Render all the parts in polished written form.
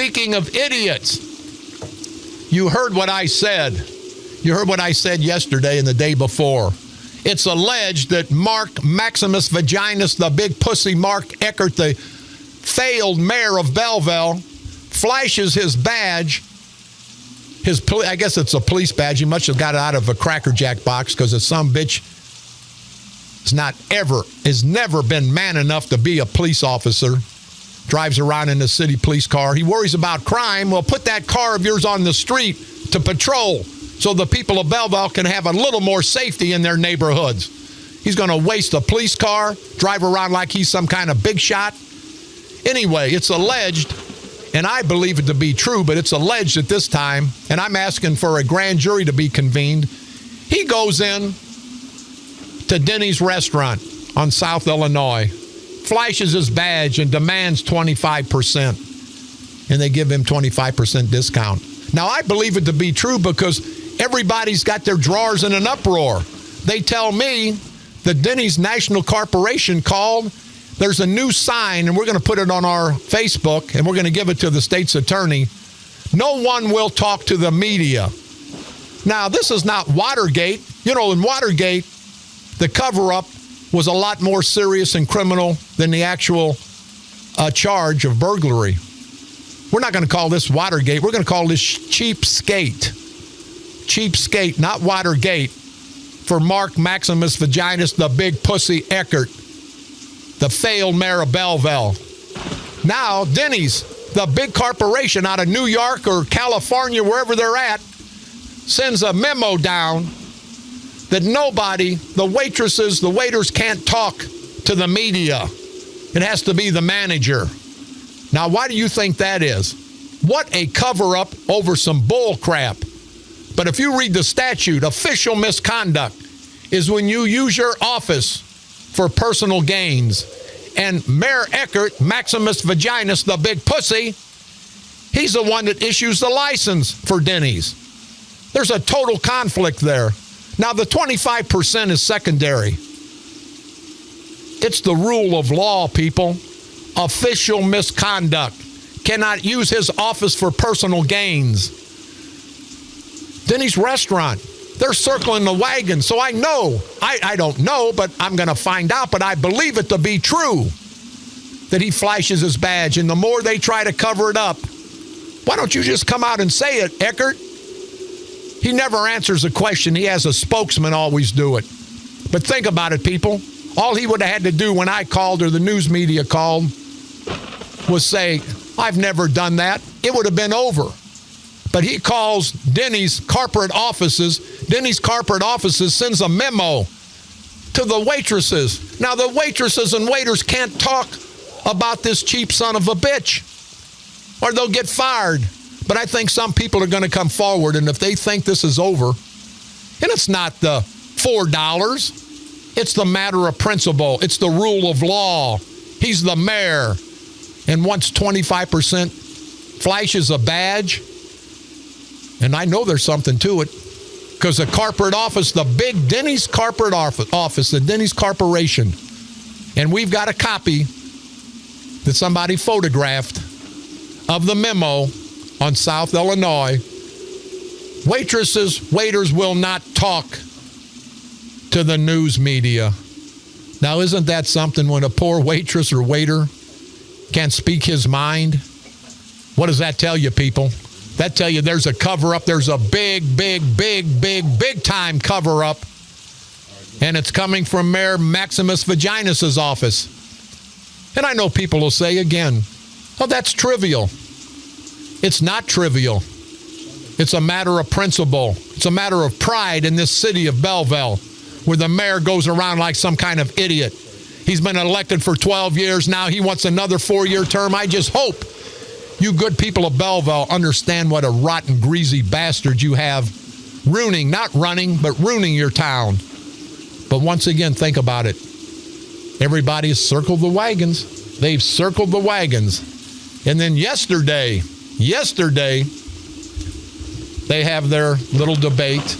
speaking of idiots, you heard what I said. You heard what I said yesterday and the day before. It's alleged that Mark Maximus Vaginas, the big pussy Mark Eckert, the failed mayor of Belleville, flashes his badge. I guess it's a police badge. He must have got it out of a Cracker Jack box because it's some bitch has never been man enough to be a police officer. Drives around in a city police car. He worries about crime. Well, put that car of yours on the street to patrol so the people of Belleville can have a little more safety in their neighborhoods. He's going to waste a police car, drive around like he's some kind of big shot. Anyway, it's alleged, and I believe it to be true, but it's alleged at this time, and I'm asking for a grand jury to be convened. He goes in to Denny's restaurant on South Illinois, flashes his badge and demands 25%, and they give him 25% discount. Now, I believe it to be true because everybody's got their drawers in an uproar. They tell me the Denny's National Corporation called. There's a new sign, and we're going to put it on our Facebook, and we're going to give it to the state's attorney. No one will talk to the media. Now, this is not Watergate. You know, in Watergate, the cover-up was a lot more serious and criminal than the actual charge of burglary. We're not going to call this Watergate. We're going to call this Cheapskate. Cheapskate, not Watergate, for Mark Maximus Vaginas, the big pussy Eckert, the failed mayor of Belleville. Now, Denny's, the big corporation out of New York or California, wherever they're at, sends a memo down that nobody, the waitresses, the waiters can't talk to the media. It has to be the manager. Now, why do you think that is? What a cover-up over some bull crap. But if you read the statute, official misconduct is when you use your office for personal gains. And Mayor Eckert, Maximus Vaginas, the big pussy, he's the one that issues the license for Denny's. There's a total conflict there. Now, the 25% is secondary. It's the rule of law, people. Official misconduct. Cannot use his office for personal gains. Denny's restaurant, they're circling the wagon. So I know, I don't know, but I'm going to find out. But I believe it to be true that he flashes his badge. And the more they try to cover it up, why don't you just come out and say it, Eckert? He never answers a question. He has a spokesman always do it. But think about it, people. All he would have had to do when I called or the news media called was say, I've never done that. It would have been over. But he calls Denny's corporate offices. Denny's corporate offices sends a memo to the waitresses. Now, the waitresses and waiters can't talk about this cheap son of a bitch, or they'll get fired. But I think some people are going to come forward, and if they think this is over, and it's not the $4, it's the matter of principle. It's the rule of law. He's the mayor. And once 25% flashes a badge, and I know there's something to it, because the corporate office, the big Denny's corporate office, the Denny's Corporation, and we've got a copy that somebody photographed of the memo on South Illinois. Waitresses, waiters will not talk to the news media. Now, isn't that something when a poor waitress or waiter can't speak his mind? What does that tell you, people? That tell you there's a cover-up. There's a big time cover-up. And it's coming from Mayor Maximus Vaginas' office. And I know people will say again, oh, that's trivial. It's not trivial. It's a matter of principle. It's a matter of pride in this city of Belleville, where the mayor goes around like some kind of idiot. He's been elected for 12 years now. He wants another 4-year term. I just hope you good people of Belleville understand what a rotten, greasy bastard you have ruining, not running, but ruining your town. But once again, think about it. Everybody has circled the wagons. They've circled the wagons. And then yesterday, they have their little debate.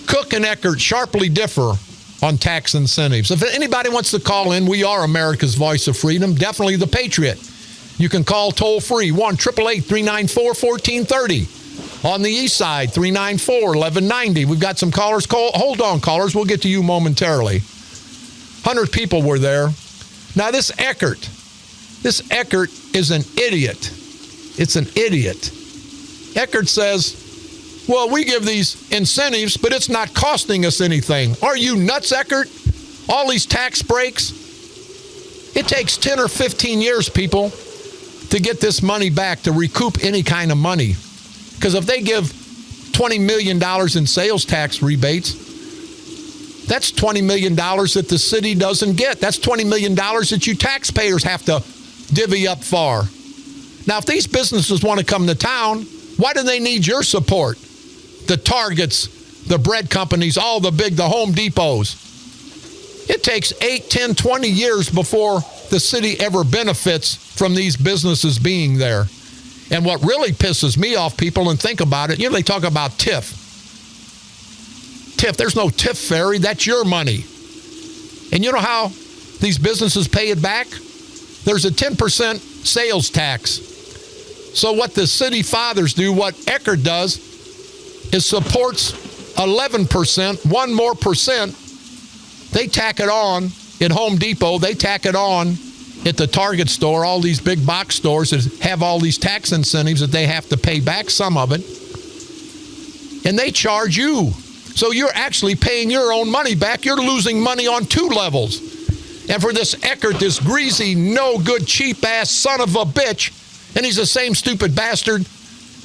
Cook and Eckert sharply differ on tax incentives. If anybody wants to call in, we are America's voice of freedom, definitely the Patriot. You can call toll-free, 1-888-394-1430. On the east side, 394-1190. We've got some callers. Hold on, callers. We'll get to you momentarily. 100 people were there. Now, this Eckert is an idiot. It's an idiot. Eckert says, well, we give these incentives, but it's not costing us anything. Are you nuts, Eckert? All these tax breaks? It takes 10 or 15 years, people, to get this money back, to recoup any kind of money. Because if they give $20 million in sales tax rebates, that's $20 million that the city doesn't get. That's $20 million that you taxpayers have to divvy up for. Now, if these businesses want to come to town, why do they need your support? The Targets, the bread companies, all the Home Depots. It takes 8, 10, 20 years before the city ever benefits from these businesses being there. And what really pisses me off, people, and think about it, they talk about TIF. TIF, there's no TIF ferry. That's your money. And you know how these businesses pay it back? There's a 10% sales tax. So what the city fathers do, what Eckert does, is supports 11%, 1 more percent. They tack it on at Home Depot. They tack it on at the Target store, all these big box stores that have all these tax incentives that they have to pay back, some of it. And they charge you. So you're actually paying your own money back. You're losing money on 2 levels. And for this Eckert, this greasy, no good, cheap-ass son of a bitch, and he's the same stupid bastard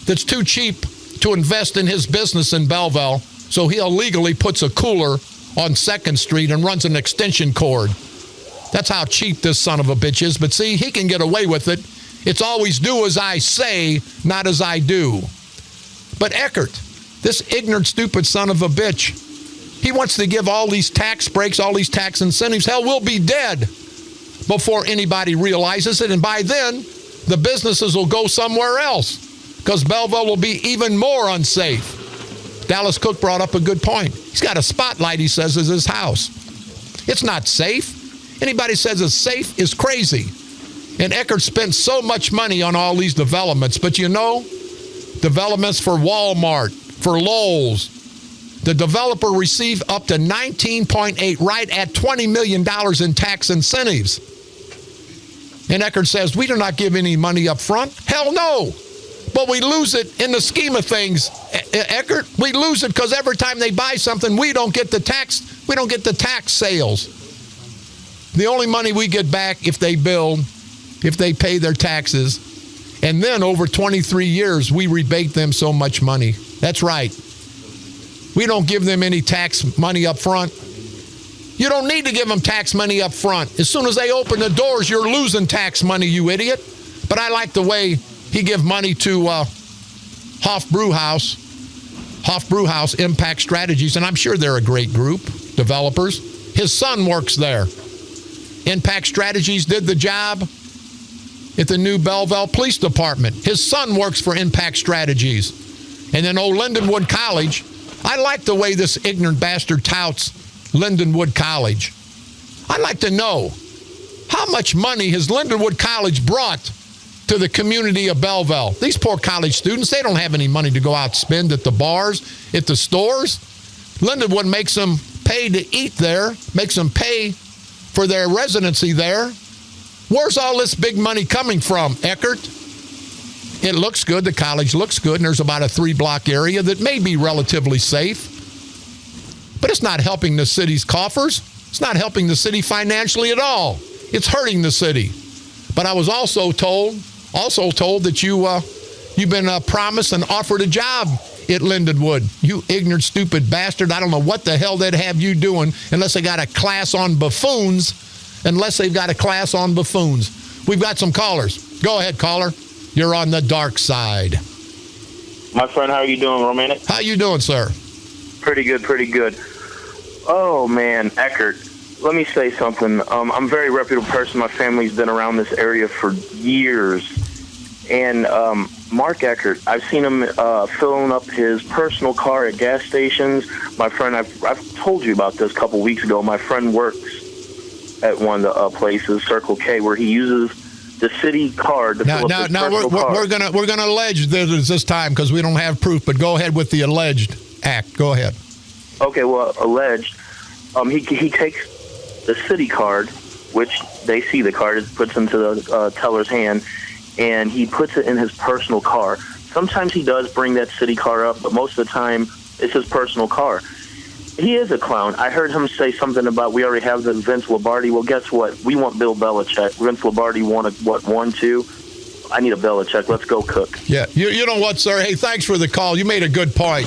that's too cheap to invest in his business in Belleville, so he illegally puts a cooler on 2nd Street and runs an extension cord. That's how cheap this son of a bitch is. But see, he can get away with it. It's always do as I say, not as I do. But Eckert, this ignorant, stupid son of a bitch, he wants to give all these tax breaks, all these tax incentives. Hell, we'll be dead before anybody realizes it. And by then, the businesses will go somewhere else because Belleville will be even more unsafe. Dallas Cook brought up a good point. He's got a spotlight, he says, as his house. It's not safe. Anybody says it's safe is crazy. And Eckert spent so much money on all these developments. But developments for Walmart, for Lowe's, the developer received up to 19.8, right at $20 million in tax incentives. And Eckert says, we do not give any money up front. Hell no. But we lose it in the scheme of things, Eckert. We lose it because every time they buy something, we don't get the tax sales. The only money we get back if they build, if they pay their taxes, and then over 23 years, we rebate them so much money. That's right. We don't give them any tax money up front. You don't need to give them tax money up front. As soon as they open the doors, you're losing tax money, you idiot. But I like the way he give money to Hoff Brewhouse Impact Strategies, and I'm sure they're a great group, developers. His son works there. Impact Strategies did the job at the new Belleville Police Department. His son works for Impact Strategies. And then Lindenwood College. I like the way this ignorant bastard touts Lindenwood College. I'd like to know how much money has Lindenwood College brought to the community of Belleville. These poor college students, they don't have any money to go out and spend at the bars, at the stores. Lindenwood makes them pay to eat there, makes them pay for their residency there. Where's all this big money coming from, Eckert? It looks good. The college looks good, and there's about a 3-block area that may be relatively safe. But it's not helping the city's coffers. It's not helping the city financially at all. It's hurting the city. But I was also told that you've been promised and offered a job at Lindenwood. You ignorant, stupid bastard. I don't know what the hell they'd have you doing unless they got a class on buffoons. We've got some callers. Go ahead, caller. You're on the dark side. My friend, how are you doing, Romantic? How you doing, sir? Pretty good. Oh, man, Eckert, let me say something. I'm a very reputable person. My family's been around this area for years. And Mark Eckert, I've seen him filling up his personal car at gas stations. My friend, I've told you about this a couple weeks ago. My friend works at one of the places, Circle K, where he uses the city card to fill up his personal car. we're gonna allege this time because we don't have proof. But go ahead with the alleged act. Go ahead. Okay, well, alleged. He takes the city card, which they see the card, puts into the teller's hand, and he puts it in his personal car. Sometimes he does bring that city car up, but most of the time it's his personal car. He is a clown. I heard him say something about we already have the Vince Lombardi. Well, guess what? We want Bill Belichick. Vince Lombardi won, 1-2. I need a Belichick. Let's go cook. Yeah, you know what, sir? Hey, thanks for the call. You made a good point.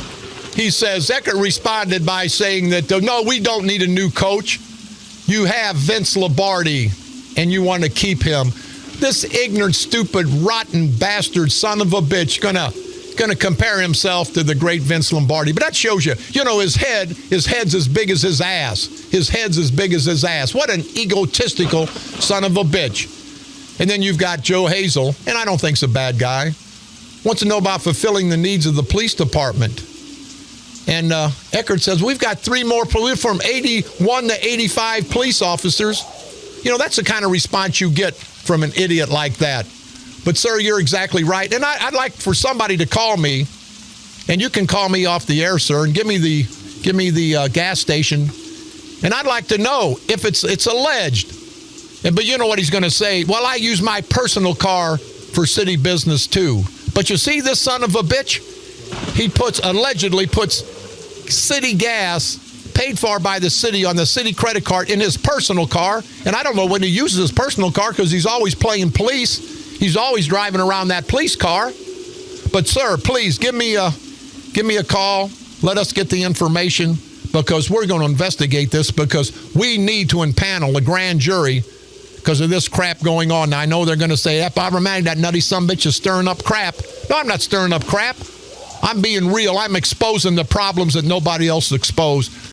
He says, Eckert responded by saying that, no, we don't need a new coach. You have Vince Lombardi, and you want to keep him. This ignorant, stupid, rotten bastard son of a bitch gonna compare himself to the great Vince Lombardi. But that shows you, his head's as big as his ass. His head's as big as his ass. What an egotistical son of a bitch. And then you've got Joe Hazel, and I don't think he's a bad guy, wants to know about fulfilling the needs of the police department. And Eckert says, we've got 3 more police from 81 to 85 police officers. That's the kind of response you get from an idiot like that. But, sir, you're exactly right. And I'd like for somebody to call me, and you can call me off the air, sir, and give me the gas station. And I'd like to know if it's alleged. But you know what he's going to say? Well, I use my personal car for city business, too. But you see this son of a bitch? He allegedly puts city gas paid for by the city on the city credit card in his personal car. And I don't know when he uses his personal car because he's always playing police. He's always driving around that police car. But, sir, please give me a call. Let us get the information because we're going to investigate this because we need to impanel a grand jury because of this crap going on. Now, I know they're going to say, Bob Romani, that nutty sumbitch is stirring up crap. No, I'm not stirring up crap. I'm being real. I'm exposing the problems that nobody else exposed.